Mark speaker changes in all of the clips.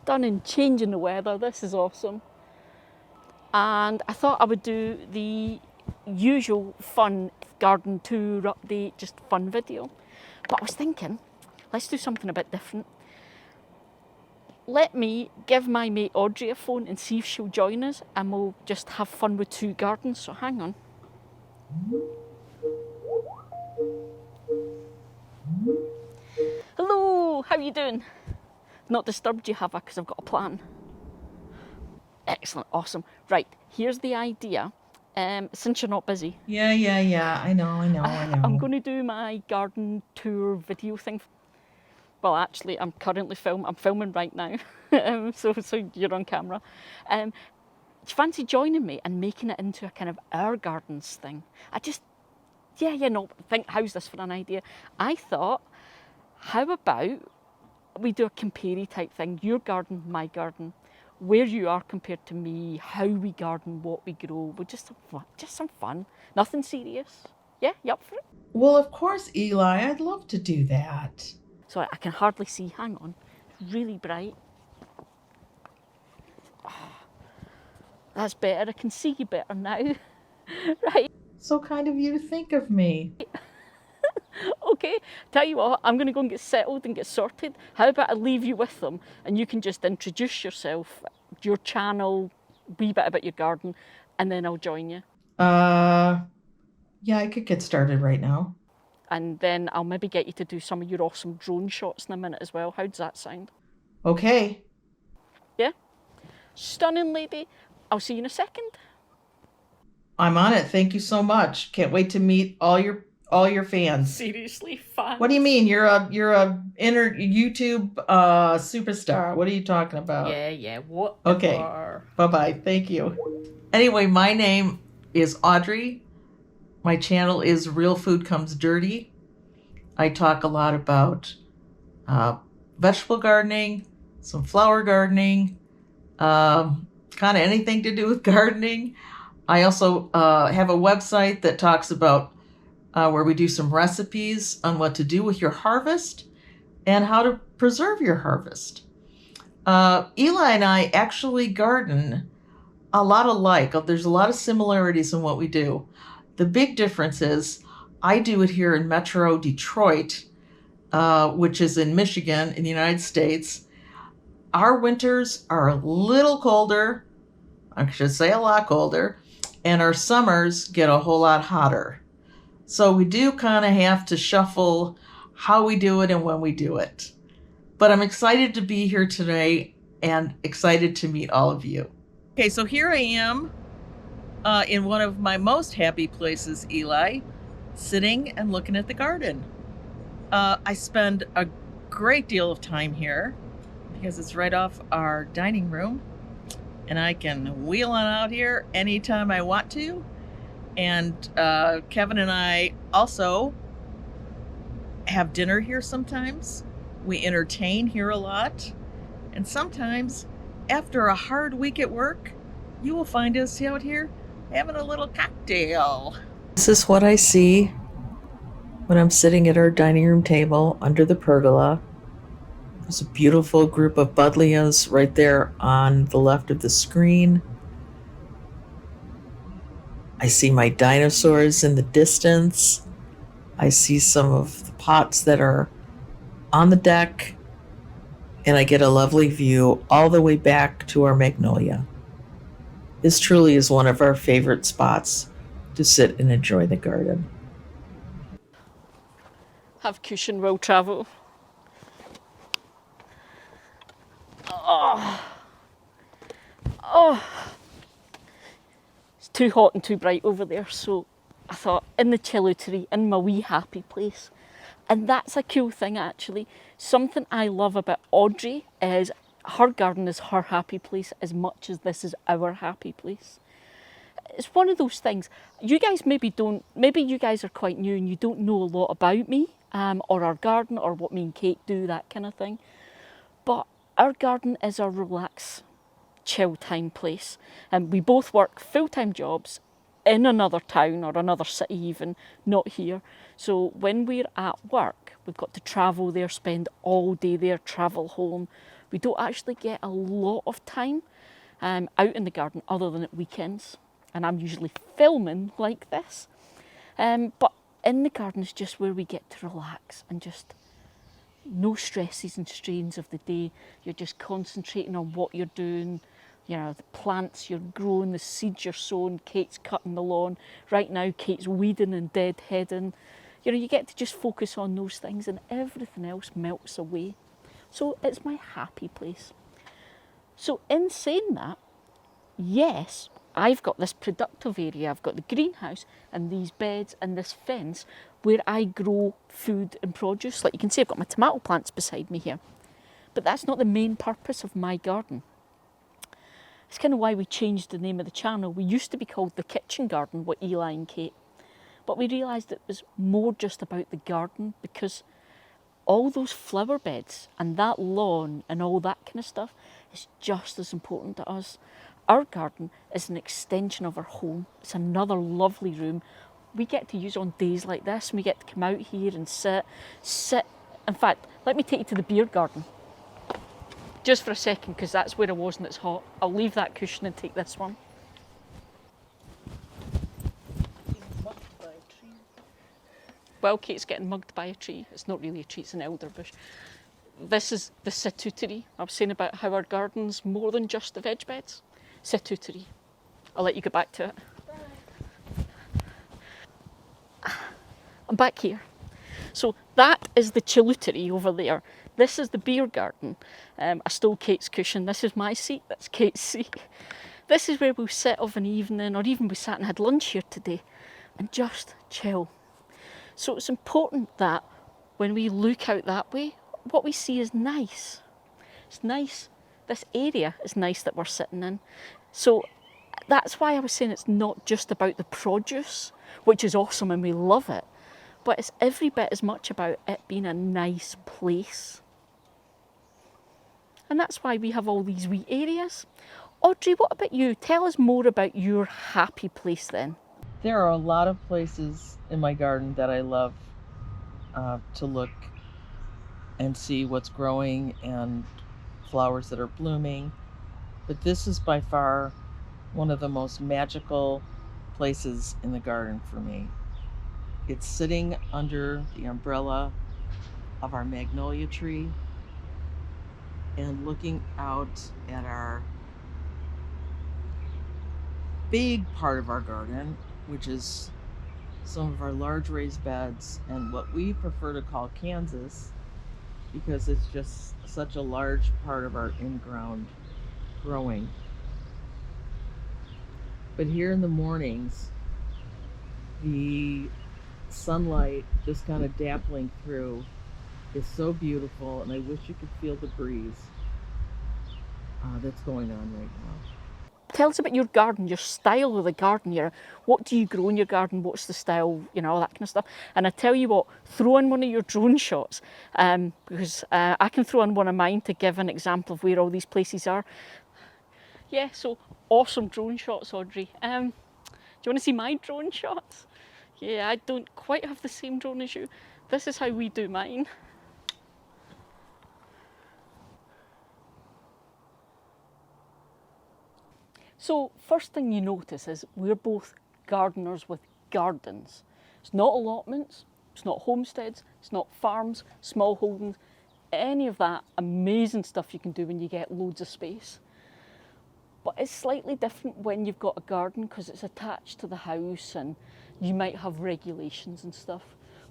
Speaker 1: stunning change in the weather. This is awesome. And I thought I would do the usual fun garden tour update, just fun video. But I was thinking, let's do something a bit different. Let me give my mate Audrey a phone and see if she'll join us, and we'll just have fun with two gardens. So hang on. Hello, how are you doing? Not disturbed you, have I? Because I've got a plan. Excellent, awesome. Right, here's the idea. Since you're not busy.
Speaker 2: Yeah. I know.
Speaker 1: I'm going to do my garden tour video thing. Well, actually, I'm currently filming right now, so you're on camera. Do you fancy joining me and making it into a kind of our gardens thing? How's this for an idea? I thought, how about we do a compare type thing? Your garden, my garden, where you are compared to me, how we garden, what we grow. We'll just some fun. Nothing serious. Yeah, you up for it?
Speaker 2: Well, of course, Eli. I'd love to do that.
Speaker 1: So I can hardly see. Hang on. It's really bright. Oh, that's better. I can see you better now. Right.
Speaker 2: So kind of you to think of me.
Speaker 1: Okay, tell you what, I'm going to go and get settled and get sorted. How about I leave you with them and you can just introduce yourself, your channel, wee bit about your garden, and then I'll join you.
Speaker 2: Yeah, I could get started right now.
Speaker 1: And then I'll maybe get you to do some of your awesome drone shots in a minute as well. How does that sound?
Speaker 2: Okay.
Speaker 1: Yeah? Stunning, lady. I'll see you in a second.
Speaker 2: I'm on it. Thank you so much. Can't wait to meet all your fans.
Speaker 1: Seriously, fans?
Speaker 2: What do you mean? You're a inner YouTube superstar. What are you talking about?
Speaker 1: Yeah. What?
Speaker 2: Okay. Bye-bye. Thank you. Anyway, my name is Audrey. My channel is Real Food Comes Dirty. I talk a lot about vegetable gardening, some flower gardening, kind of anything to do with gardening. I also have a website that talks about where we do some recipes on what to do with your harvest and how to preserve your harvest. Eli and I actually garden a lot alike. There's a lot of similarities in what we do. The big difference is I do it here in Metro Detroit, which is in Michigan in the United States. Our winters are a little colder, I should say a lot colder, and our summers get a whole lot hotter. So we do kind of have to shuffle how we do it and when we do it. But I'm excited to be here today and excited to meet all of you. Okay, so here I am in one of my most happy places, Eli, sitting and looking at the garden. I spend a great deal of time here because it's right off our dining room and I can wheel on out here anytime I want to. And Kevin and I also have dinner here sometimes. We entertain here a lot. And sometimes after a hard week at work, you will find us out here having a little cocktail. This is what I see when I'm sitting at our dining room table under the pergola. There's a beautiful group of buddleias right there on the left of the screen. I see my dinosaurs in the distance. I see some of the pots that are on the deck. And I get a lovely view all the way back to our magnolia. This truly is one of our favorite spots to sit and enjoy the garden.
Speaker 1: Have cushion will travel. Oh. It's too hot and too bright over there, so I thought in the chillutery, in my wee happy place. And that's a cool thing actually. Something I love about Audrey is her garden is her happy place as much as this is our happy place. It's one of those things. You guys maybe you guys are quite new and you don't know a lot about me or our garden or what me and Kate do, that kind of thing. But our garden is our relax, chill time place. And we both work full-time jobs in another town or another city even, not here. So when we're at work, we've got to travel there, spend all day there, travel home. We don't actually get a lot of time out in the garden other than at weekends. And I'm usually filming like this. But in the garden is just where we get to relax and just no stresses and strains of the day. You're just concentrating on what you're doing. You know, the plants you're growing, the seeds you're sowing, Kate's cutting the lawn. Right now, Kate's weeding and deadheading. You know, you get to just focus on those things and everything else melts away. So it's my happy place. So in saying that, yes, I've got this productive area. I've got the greenhouse and these beds and this fence where I grow food and produce. Like you can see, I've got my tomato plants beside me here. But that's not the main purpose of my garden. It's kind of why we changed the name of the channel. We used to be called The Kitchen Garden with Eli and Kate. But we realised it was more just about the garden, because all those flower beds and that lawn and all that kind of stuff is just as important to us. Our garden is an extension of our home. It's another lovely room we get to use on days like this. We get to come out here and sit. In fact, let me take you to the beer garden just for a second, because that's where I was and it's hot. I'll leave that cushion and take this one. Well, Kate's getting mugged by a tree. It's not really a tree, it's an elderbush. This is the situtery. I was saying about how our garden's more than just the veg beds. Situtery. I'll let you get back to it. I'm back here. So that is the chillutery over there. This is the beer garden. I stole Kate's cushion. This is my seat, that's Kate's seat. This is where we'll sit of an evening, or even we sat and had lunch here today and just chill. So it's important that when we look out that way, what we see is nice. It's nice. This area is nice that we're sitting in. So that's why I was saying it's not just about the produce, which is awesome and we love it, but it's every bit as much about it being a nice place. And that's why we have all these wee areas. Audrey, what about you? Tell us more about your happy place then.
Speaker 2: There are a lot of places in my garden that I love to look and see what's growing and flowers that are blooming. But this is by far one of the most magical places in the garden for me. It's sitting under the umbrella of our magnolia tree and looking out at our big part of our garden, which is some of our large raised beds and what we prefer to call Kansas, because it's just such a large part of our in-ground growing. But here in the mornings, the sunlight just kind of dappling through is so beautiful, and I wish you could feel the breeze that's going on right now.
Speaker 1: Tell us about your garden, your style of the garden here. What do you grow in your garden? What's the style, you know, all that kind of stuff. And I tell you what, throw in one of your drone shots, because I can throw in one of mine to give an example of where all these places are. Yeah, so awesome drone shots, Audrey. Do you want to see my drone shots? Yeah, I don't quite have the same drone as you. This is how we do mine. So first thing you notice is we're both gardeners with gardens. It's not allotments, it's not homesteads, it's not farms, small holdings, any of that amazing stuff you can do when you get loads of space. But it's slightly different when you've got a garden because it's attached to the house and you might have regulations and stuff.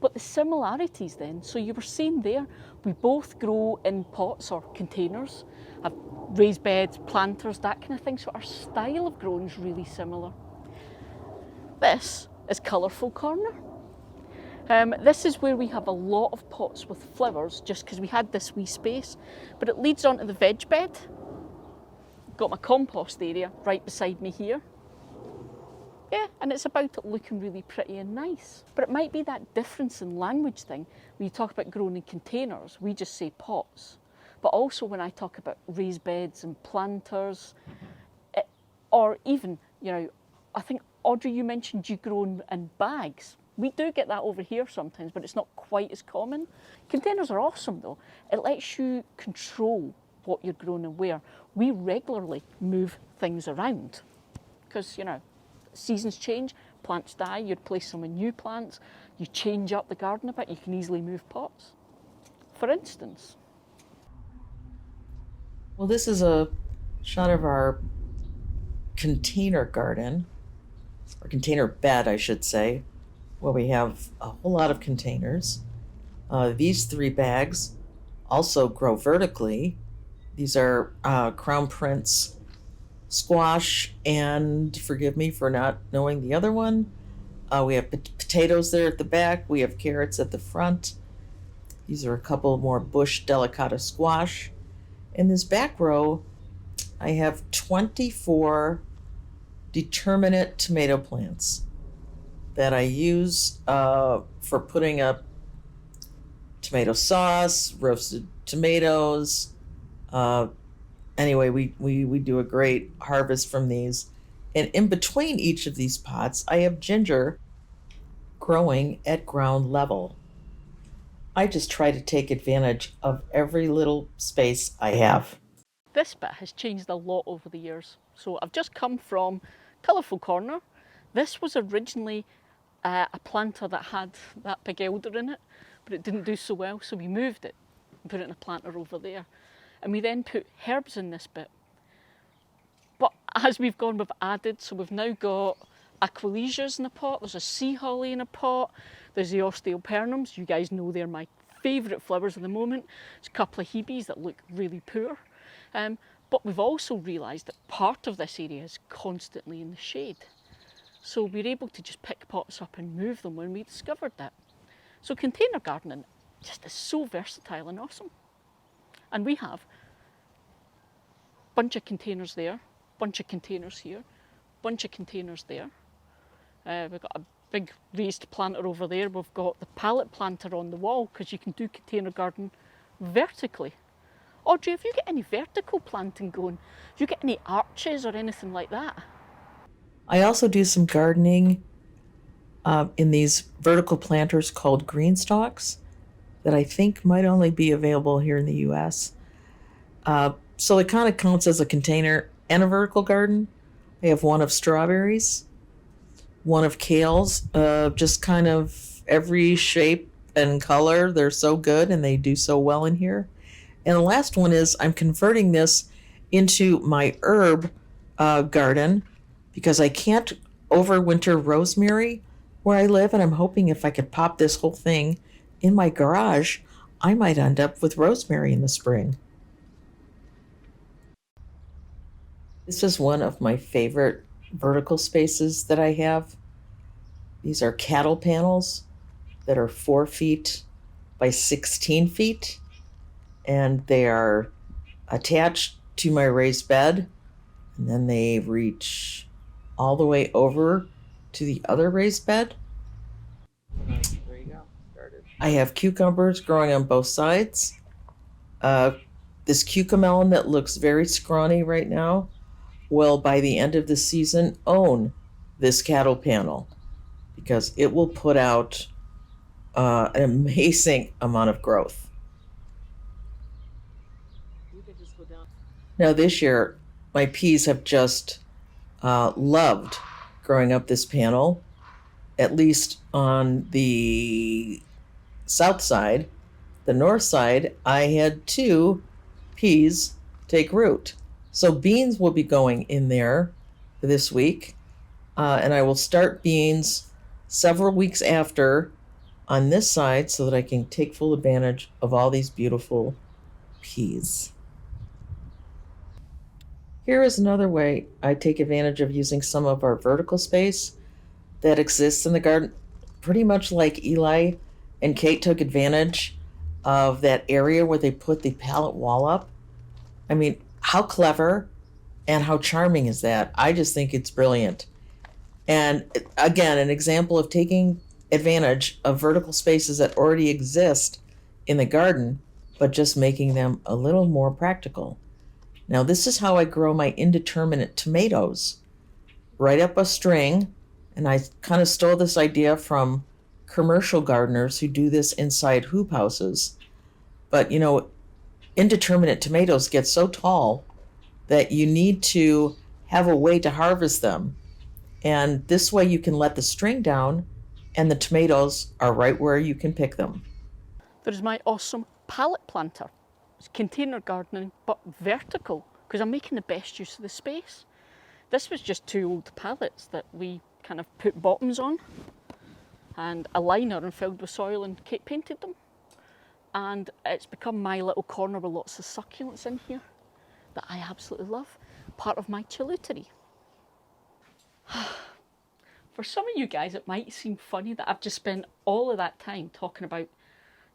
Speaker 1: But the similarities then, so you were saying there, we both grow in pots or containers, have raised beds, planters, that kind of thing. So our style of growing is really similar. This is Colourful Corner. This is where we have a lot of pots with flowers just because we had this wee space, but it leads onto the veg bed. Got my compost area right beside me here. Yeah, and it's about it looking really pretty and nice. But it might be that difference in language thing. When you talk about growing in containers, we just say pots. But also when I talk about raised beds and planters, or even, you know, I think, Audrey, you mentioned you grow in bags. We do get that over here sometimes, but it's not quite as common. Containers are awesome though. It lets you control what you're growing and where. We regularly move things around because, seasons change, plants die, you replace them with new plants, you change up the garden a bit, you can easily move pots, for instance.
Speaker 2: Well, this is a shot of our container garden, or container bed, I should say, where we have a whole lot of containers. These 3 bags also grow vertically. These are Crown Prince squash, and forgive me for not knowing the other one. We have potatoes there at the back. We have carrots at the front. These are a couple more bush delicata squash. In this back row, I have 24 determinate tomato plants that I use for putting up tomato sauce, roasted tomatoes. Anyway, we do a great harvest from these. And in between each of these pots, I have ginger growing at ground level. I just try to take advantage of every little space I have.
Speaker 1: This bit has changed a lot over the years. So I've just come from Colourful Corner. This was originally a planter that had that big elder in it, but it didn't do so well, so we moved it and put it in a planter over there. And we then put herbs in this bit. But as we've gone, we've added, so we've now got aquilesias in a pot, there's a sea holly in a pot, there's the osteopernums, you guys know they're my favourite flowers at the moment. There's a couple of hebes that look really poor. But we've also realised that part of this area is constantly in the shade. So we're able to just pick pots up and move them when we discovered that. So container gardening just is so versatile and awesome. And we have a bunch of containers there, bunch of containers here, bunch of containers there. We've got a big raised planter over there. We've got the pallet planter on the wall because you can do container garden vertically. Audrey, have you got any vertical planting going? Do you get any arches or anything like that?
Speaker 2: I also do some gardening in these vertical planters called green stalks that I think might only be available here in the US. So it kind of counts as a container and a vertical garden. I have one of strawberries, one of kales, just kind of every shape and color. They're so good and they do so well in here. And the last one is I'm converting this into my herb garden because I can't overwinter rosemary where I live, and I'm hoping if I could pop this whole thing in my garage, I might end up with rosemary in the spring. This is one of my favorite vertical spaces that I have. These are cattle panels that are 4 feet by 16 feet, and they are attached to my raised bed, and then they reach all the way over to the other raised bed. There you go. Started. I have cucumbers growing on both sides. This cucamelon that looks very scrawny right now will, by the end of the season, own this cattle panel because it will put out an amazing amount of growth. Now this year, my peas have just loved growing up this panel, at least on the south side. The north side, I had 2 peas take root. So beans will be going in there this week, and I will start beans several weeks after on this side so that I can take full advantage of all these beautiful peas. Here is another way I take advantage of using some of our vertical space that exists in the garden, pretty much like Eli and Kate took advantage of that area where they put the pallet wall up. I mean, how clever and how charming is that? I just think it's brilliant. And again, an example of taking advantage of vertical spaces that already exist in the garden, but just making them a little more practical. Now, this is how I grow my indeterminate tomatoes. Right up a string, and I kind of stole this idea from commercial gardeners who do this inside hoop houses. But, indeterminate tomatoes get so tall that you need to have a way to harvest them. And this way you can let the string down and the tomatoes are right where you can pick them.
Speaker 1: There's my awesome pallet planter. It's container gardening, but vertical, because I'm making the best use of the space. This was just 2 old pallets that we kind of put bottoms on and a liner and filled with soil, and Kate painted them. And it's become my little corner with lots of succulents in here that I absolutely love. Part of my chillutery. For some of you guys, it might seem funny that I've just spent all of that time talking about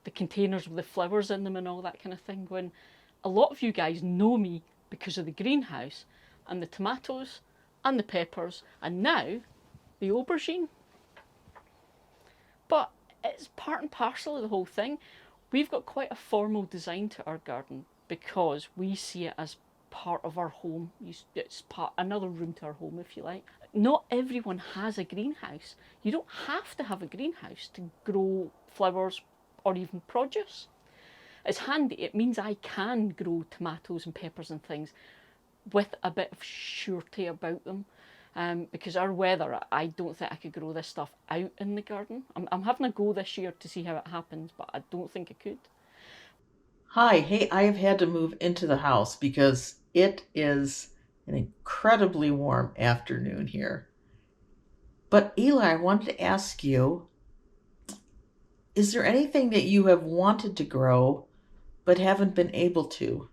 Speaker 1: the containers with the flowers in them and all that kind of thing, when a lot of you guys know me because of the greenhouse and the tomatoes and the peppers and now the aubergine. But it's part and parcel of the whole thing. We've got quite a formal design to our garden because we see it as part of our home. It's another room to our home, if you like. Not everyone has a greenhouse. You don't have to have a greenhouse to grow flowers or even produce. It's handy. It means I can grow tomatoes and peppers and things with a bit of surety about them. Because our weather, I don't think I could grow this stuff out in the garden. I'm having a go this year to see how it happens, but I don't think I could.
Speaker 2: Hi, hey, I have had to move into the house because it is an incredibly warm afternoon here. But Eli, I wanted to ask you, is there anything that you have wanted to grow but haven't been able to?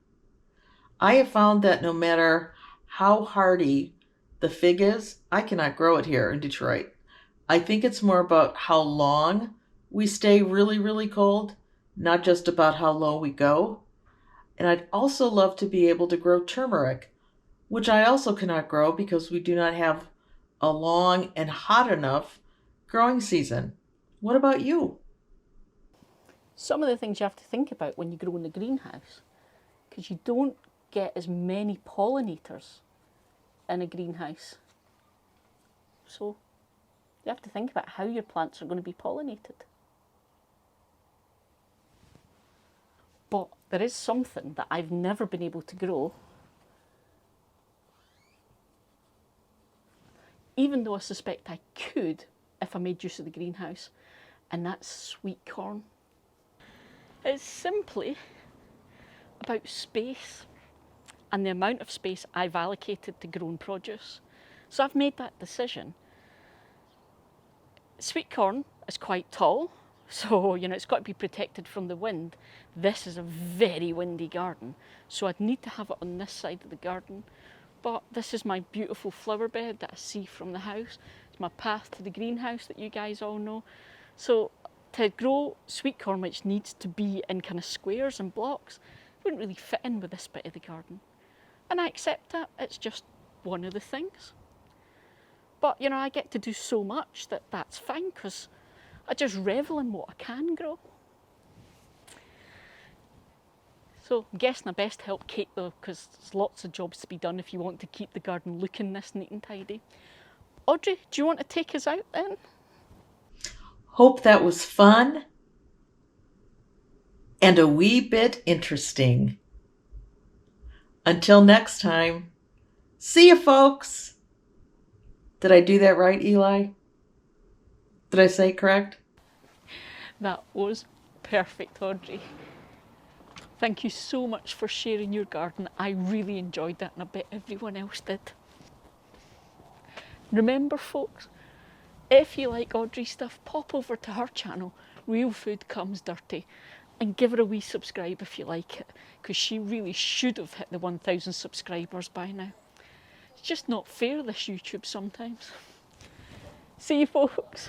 Speaker 2: I have found that no matter how hardy the fig is, I cannot grow it here in Detroit. I think it's more about how long we stay really, really cold, not just about how low we go. And I'd also love to be able to grow turmeric, which I also cannot grow because we do not have a long and hot enough growing season. What about you?
Speaker 1: Some of the things you have to think about when you grow in the greenhouse, because you don't get as many pollinators in a greenhouse. So you have to think about how your plants are going to be pollinated. But there is something that I've never been able to grow, even though I suspect I could if I made use of the greenhouse, and that's sweet corn. It's simply about space and the amount of space I've allocated to growing produce. So I've made that decision. Sweet corn is quite tall, so it's got to be protected from the wind. This is a very windy garden, so I'd need to have it on this side of the garden. But this is my beautiful flower bed that I see from the house. It's my path to the greenhouse that you guys all know. So to grow sweet corn, which needs to be in kind of squares and blocks, wouldn't really fit in with this bit of the garden. And I accept that. It's just one of the things. But I get to do so much that's fine, because I just revel in what I can grow. So I'm guessing I best help Kate though, because there's lots of jobs to be done if you want to keep the garden looking this neat and tidy. Audrey, do you want to take us out then?
Speaker 2: Hope that was fun and a wee bit interesting. Until next time, see you folks. Did I do that right, Eli? Did I say it correct?
Speaker 1: That was perfect, Audrey. Thank you so much for sharing your garden. I really enjoyed that, and I bet everyone else did. Remember, folks, if you like Audrey's stuff, pop over to her channel, Real Food Comes Dirty, and give her a wee subscribe if you like it, because she really should have hit the 1,000 subscribers by now. It's just not fair, this YouTube, sometimes. See you, folks.